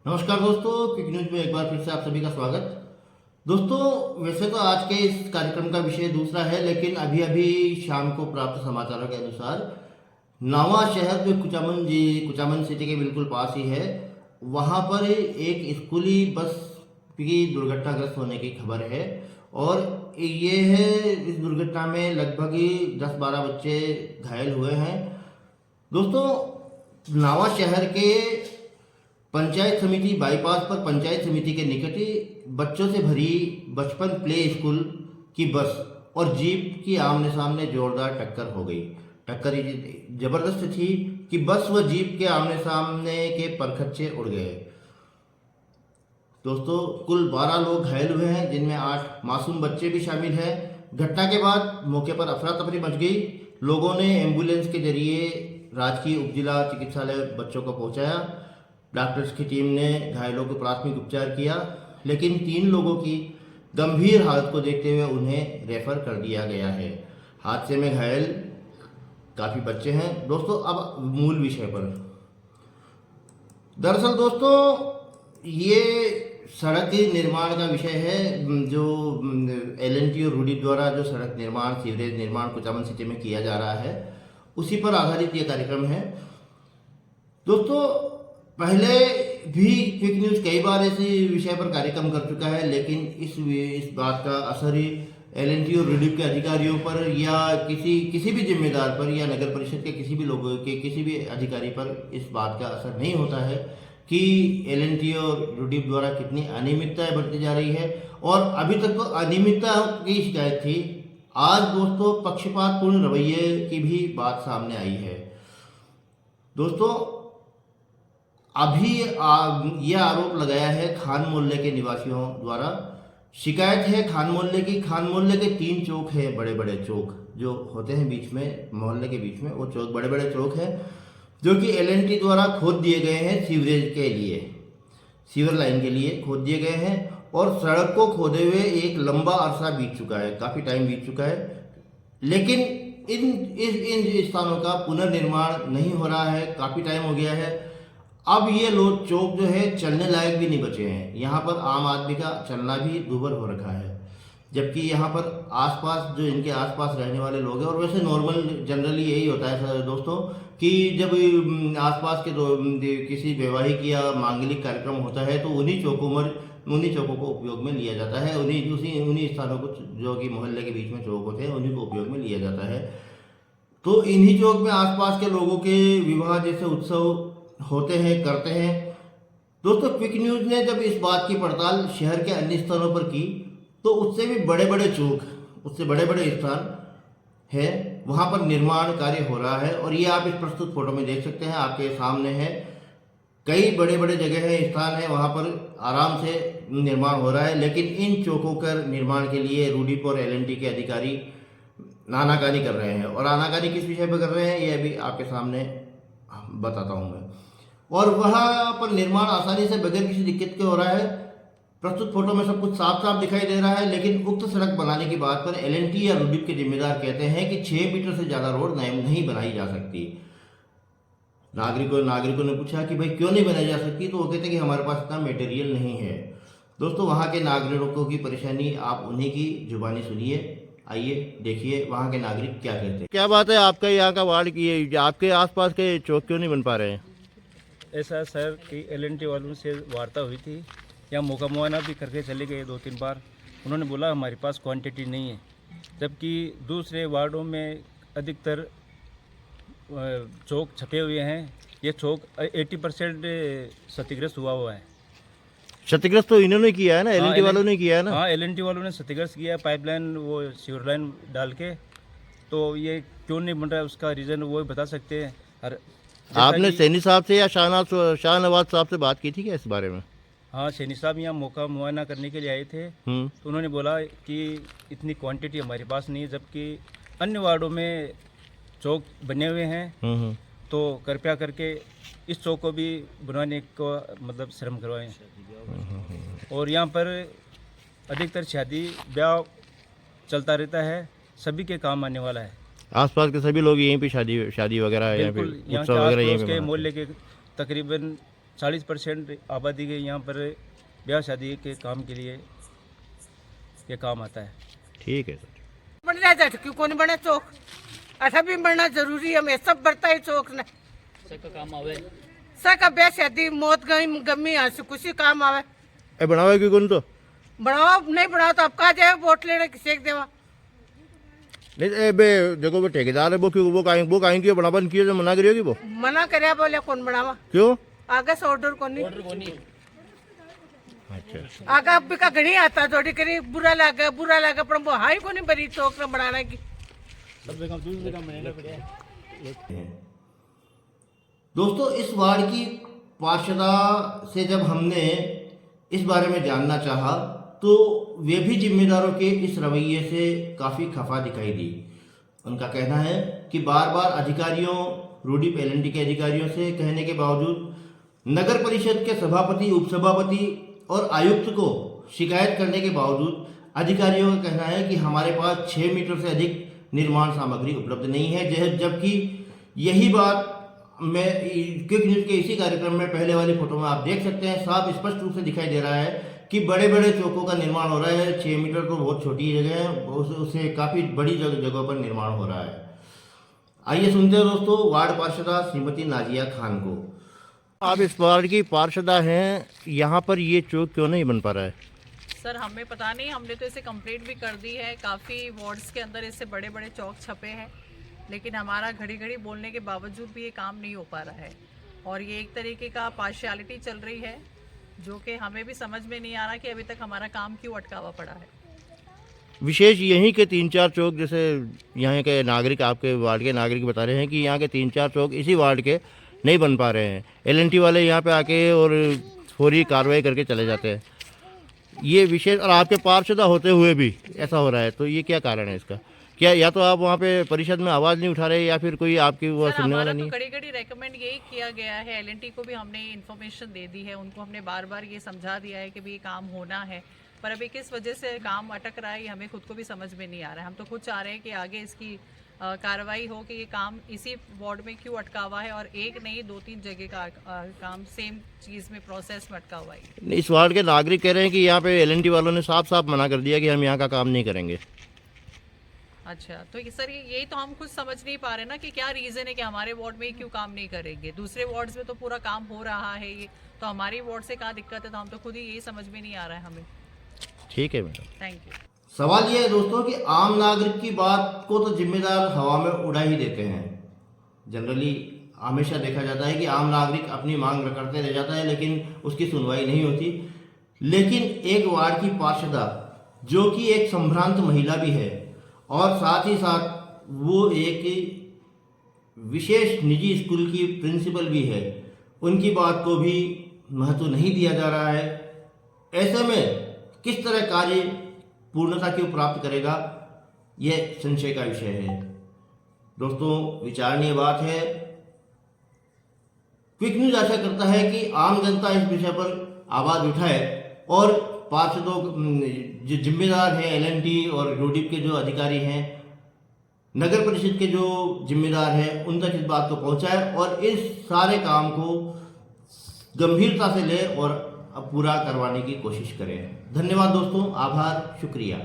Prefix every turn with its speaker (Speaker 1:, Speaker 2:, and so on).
Speaker 1: नमस्कार दोस्तों, quick news में एक बार फिर से आप सभी का स्वागत। दोस्तों, वैसे तो आज के इस कार्यक्रम का विषय दूसरा है, लेकिन अभी अभी शाम को प्राप्त समाचारों के अनुसार नवा शहर जो कुचामन सिटी के बिल्कुल पास ही है, वहाँ पर एक स्कूली बस की दुर्घटनाग्रस्त होने की खबर है। और ये है, इस दुर्घटना में लगभग 10-12 बच्चे घायल हुए हैं। दोस्तों, नवा शहर के पंचायत समिति बाईपास पर पंचायत समिति के निकट बच्चों से भरी बचपन प्ले स्कूल की बस और जीप की आमने सामने जोरदार टक्कर हो गई। टक्कर जबरदस्त थी कि बस व जीप के आमने सामने के परखच्चे उड़ गए। दोस्तों, कुल 12 लोग घायल हुए हैं, जिनमें 8 मासूम बच्चे भी शामिल हैं। घटना के बाद मौके पर अफरा तफरी मच गई। लोगों ने एम्बुलेंस के जरिए राजकीय उपजिला चिकित्सालय बच्चों को पहुंचाया। डॉक्टर्स की टीम ने घायलों को प्राथमिक उपचार किया, लेकिन 3 लोगों की गंभीर हालत को देखते हुए उन्हें रेफर कर दिया गया है। हादसे में घायल काफ़ी बच्चे हैं। दोस्तों, अब मूल विषय पर। दरअसल दोस्तों, ये सड़क निर्माण का विषय है, जो L&T और रूडी द्वारा जो सड़क निर्माण, सीवरेज निर्माण कुचामन सिटी में किया जा रहा है, उसी पर आधारित ये कार्यक्रम है। दोस्तों, पहले भी क्विक न्यूज कई बार ऐसे विषय पर कार्यक्रम कर चुका है, लेकिन इस बात का असर ही L&T और रूडी के अधिकारियों पर या किसी भी जिम्मेदार पर या नगर परिषद के किसी भी लोगों के किसी भी अधिकारी पर इस बात का असर नहीं होता है कि L&T और रूडी द्वारा कितनी अनियमितताएं बढ़ती जा रही है। और अभी तक तो अनियमितता की शिकायत थी, आज दोस्तों पक्षपातपूर्ण रवैये की भी बात सामने आई है। दोस्तों, अभी यह आरोप लगाया है खान मोहल्ले के निवासियों द्वारा। शिकायत है खान मोहल्ले की। खान मोहल्ले के 3 चौक हैं, बड़े बड़े चौक जो होते हैं बीच में, मोहल्ले के बीच में, वो चौक बड़े बड़े चौक हैं, जो कि L&T द्वारा खोद दिए गए हैं सीवरेज के लिए, सीवर लाइन के लिए खोद दिए गए हैं। और सड़क को खोदे हुए एक लंबा अरसा बीत चुका है, काफ़ी टाइम बीत चुका है, लेकिन इन स्थानों का पुनर्निर्माण नहीं हो रहा है। काफ़ी टाइम हो गया है। अब ये लोग चौक जो है चलने लायक भी नहीं बचे हैं। यहाँ पर आम आदमी का चलना भी दूभर हो रखा है, जबकि यहाँ पर आसपास जो इनके आसपास रहने वाले लोग हैं, और वैसे नॉर्मल जनरली यही होता है दोस्तों कि जब आसपास के किसी वैवाहिक या मांगलिक कार्यक्रम होता है तो उन्हीं चौकों को उपयोग में लिया जाता है। उन्हीं स्थानों को, जो कि मोहल्ले के बीच में चौक होते हैं, उन्हीं को उपयोग में लिया जाता है। तो इन्हीं चौक में आसपास के लोगों के विवाह जैसे उत्सव होते हैं, करते हैं। दोस्तों, क्विक न्यूज ने जब इस बात की पड़ताल शहर के अन्य स्थानों पर की, तो उससे भी बड़े बड़े चौक, उससे बड़े बड़े स्थान है, वहाँ पर निर्माण कार्य हो रहा है। और ये आप इस प्रस्तुत फोटो में देख सकते हैं, आपके सामने है। कई बड़े बड़े जगह है, स्थान है, वहाँ पर आराम से निर्माण हो रहा है। लेकिन इन चौकों कर निर्माण के लिए रूडीप और L&T के अधिकारी नानाकारी कर रहे हैं। और आनाकानी किस विषय पर कर रहे हैं, ये अभी आपके सामने बताता हूँ मैं। और वहाँ पर निर्माण आसानी से बगैर किसी दिक्कत के हो रहा है। प्रस्तुत फोटो में सब कुछ साफ साफ दिखाई दे रहा है। लेकिन उक्त सड़क बनाने की बात पर L&T या रूडीप के जिम्मेदार कहते हैं कि 6 मीटर से ज़्यादा रोड नहीं बनाई जा सकती। नागरिकों ने पूछा कि भाई क्यों नहीं बनाई जा सकती, तो वो कहते हैं कि हमारे पास इतना मटेरियल नहीं है। दोस्तों, वहाँ के नागरिकों की परेशानी आप उन्हीं की जुबानी सुनिए। आइए देखिए वहाँ के नागरिक क्या कहते हैं। क्या बात है, आपका यहाँ का वार्ड की, आपके आसपास के चौक क्यों नहीं बन पा रहे हैं?
Speaker 2: ऐसा सर कि L&T वालों से वार्ता हुई थी, या मौका मुआयना भी करके चले गए 2-3 बार। उन्होंने बोला हमारे पास क्वांटिटी नहीं है, जबकि दूसरे वार्डों में अधिकतर चौक छपे हुए हैं। ये चौक 80% क्षतिग्रस्त हुआ है।
Speaker 1: क्षतिग्रस्त तो इन्होंने किया है ना, L&T वालों ने किया है ना।
Speaker 2: हाँ, L&T वालों ने क्षतिग्रस्त किया है, पाइपलाइन, वो सीवर लाइन डाल के। तो ये क्यों नहीं बन रहा है, उसका रीज़न वो बता सकते हैं। और
Speaker 1: आपने सैनी साहब से या शाहनवाज साहब से बात की थी क्या इस बारे में?
Speaker 2: हाँ, सैनी साहब यहाँ मौका मुआयना करने के लिए आए थे, तो उन्होंने बोला कि इतनी क्वांटिटी हमारे पास नहीं है, जबकि अन्य वार्डों में चौक बने हुए हैं। तो कृपया करके इस चौक को भी बनवाने को मतलब श्रम करवाएं। और यहाँ पर अधिकतर शादी ब्याह चलता रहता है, सभी के काम आने वाला है।
Speaker 1: आसपास के सभी लोग यहीं पे शादी वगैरह, यहाँ पे उत्सव वगैरह यहीं पे
Speaker 2: मोहल्ले के तकरीबन 40% आबादी के यहाँ पर ब्याह शादी के काम के लिए ये काम आता है।
Speaker 1: ठीक है सर।
Speaker 3: बन जाता है क्यों कौन बना चौक, ऐसा भी बनना जरूरी है। मैं सब बढ़ता है चौक ने
Speaker 4: सबका काम आवे,
Speaker 3: सबका ब्याह शादी मौत गई गमी हंसी खुशी काम आवे।
Speaker 1: ए बनावा क्यों कौन तो
Speaker 3: बढ़ाओ नहीं बढ़ाओ तो अब कहा जाए वोट लेने किसी एक देवा
Speaker 1: नहीं ए बे देखो वो ठेकेदार है वो क्यों वो काहें क्यों बनावन किए जो मना करियो कि वो
Speaker 3: मना करे बोले कौन बढ़ावा
Speaker 1: क्यों
Speaker 3: आगे से ऑर्डर कौन नहीं
Speaker 4: ऑर्डर कोनी
Speaker 1: अच्छा
Speaker 3: आगे अब का घड़ी आता थोड़ी करी बुरा लगा पर वो हाई को नहीं बड़ी चौक ने बनाना की।
Speaker 4: सब काम दूसरे काम बनेगा पड़े।
Speaker 1: दोस्तों इस वार्ड की पार्षदा से जब हमने इस बारे में जानना चाहा तो वे भी जिम्मेदारों के इस रवैये से काफ़ी खफा दिखाई दी। उनका कहना है कि बार बार अधिकारियों रूडीप एलएनटी के अधिकारियों से कहने के बावजूद नगर परिषद के सभापति उपसभापति और आयुक्त को शिकायत करने के बावजूद अधिकारियों का कहना है कि हमारे पास 6 मीटर से अधिक निर्माण सामग्री उपलब्ध नहीं है। जबकि यही बात मैं क्विक न्यूज़ के इसी कार्यक्रम में पहले वाली फोटो में आप देख सकते हैं, साफ स्पष्ट रूप से दिखाई दे रहा है कि बड़े बड़े चौकों का निर्माण हो रहा है। 6 मीटर तो बहुत छोटी जगह है, उससे काफ़ी बड़ी जगहों पर निर्माण हो रहा है। आइए सुनते हैं दोस्तों वार्ड पार्षदा श्रीमती नाजिया खान को। आप इस वार्ड की पार्षदा हैं, यहाँ पर ये चौक क्यों नहीं बन पा रहा है?
Speaker 5: सर हमें पता नहीं, हमने तो इसे कंप्लेंट भी कर दी है। काफ़ी वार्ड्स के अंदर इससे बड़े बड़े चौक छपे हैं, लेकिन हमारा घड़ी घड़ी बोलने के बावजूद भी ये काम नहीं हो पा रहा है। और ये एक तरीके का पार्शियलिटी चल रही है जो कि हमें भी समझ में नहीं आ रहा कि अभी तक हमारा काम क्यों अटकावा पड़ा है।
Speaker 1: विशेष यहीं के 3-4 चौक, जैसे यहाँ के नागरिक, आपके वार्ड के नागरिक बता रहे हैं कि यहाँ के 3-4 चौक इसी वार्ड के नहीं बन पा रहे हैं। एलएनटी वाले यहाँ पे आके और फौरी कार्रवाई करके चले जाते हैं। ये विशेष, और आपके पार्षदा होते हुए भी ऐसा हो रहा है, तो ये क्या कारण है इसका? क्या या तो आप वहाँ पे परिषद में आवाज़ नहीं उठा रहे या फिर कोई आपकी वो सुनने वाला नहीं?
Speaker 5: घड़ी घड़ी रेकमेंड यही किया गया है, एलएनटी को भी हमने इन्फॉर्मेशन दे दी है, उनको हमने बार बार ये समझा दिया है कि भाई काम होना है, पर अभी किस वजह से काम अटक रहा है ये हमें खुद को भी समझ में नहीं आ रहा है। हम तो खुद चाह रहे हैं कि आगे इसकी कार्रवाई हो कि ये काम इसी वार्ड में क्यों अटका हुआ है, और एक नहीं 2-3 जगह का काम सेम चीज़ में प्रोसेस में अटका हुआ है।
Speaker 1: इस वार्ड के नागरिक कह रहे हैं कि यहाँ पे एलएनटी वालों ने साफ साफ मना कर दिया कि हम यहाँ का काम नहीं करेंगे।
Speaker 5: अच्छा, तो सर यही तो हम खुद समझ नहीं पा रहे ना कि क्या रीज़न है कि हमारे वार्ड में ही क्यों काम नहीं करेंगे। दूसरे वार्ड्स में तो पूरा काम हो रहा है, ये तो हमारी वार्ड से क्या दिक्कत है, तो हम तो खुद ही यही समझ में नहीं आ रहा है हमें।
Speaker 1: ठीक है मैडम,
Speaker 5: थैंक यू।
Speaker 1: सवाल यह है दोस्तों कि आम नागरिक की बात को तो जिम्मेदार हवा में उड़ा ही देते हैं। जनरली हमेशा देखा जाता है कि आम नागरिक अपनी मांग करते रह जाता है लेकिन उसकी सुनवाई नहीं होती। लेकिन एक वार्ड की पार्षदा जो कि एक संभ्रांत महिला भी है और साथ ही साथ वो एक विशेष निजी स्कूल की प्रिंसिपल भी है, उनकी बात को भी महत्व नहीं दिया जा रहा है। ऐसे में किस तरह कार्य पूर्णता क्यों प्राप्त करेगा, यह संशय का विषय है। दोस्तों, विचारणीय बात है। क्विक न्यूज आशा करता है कि आम जनता इस विषय पर आवाज उठाए और पार्षदों जो जिम्मेदार हैं, एलएनटी और रूडीप के जो अधिकारी हैं, नगर परिषद के जो जिम्मेदार हैं, उन तक इस बात को पहुंचाए और इस सारे काम को गंभीरता से ले और पूरा करवाने की कोशिश करें। धन्यवाद दोस्तों, आभार, शुक्रिया।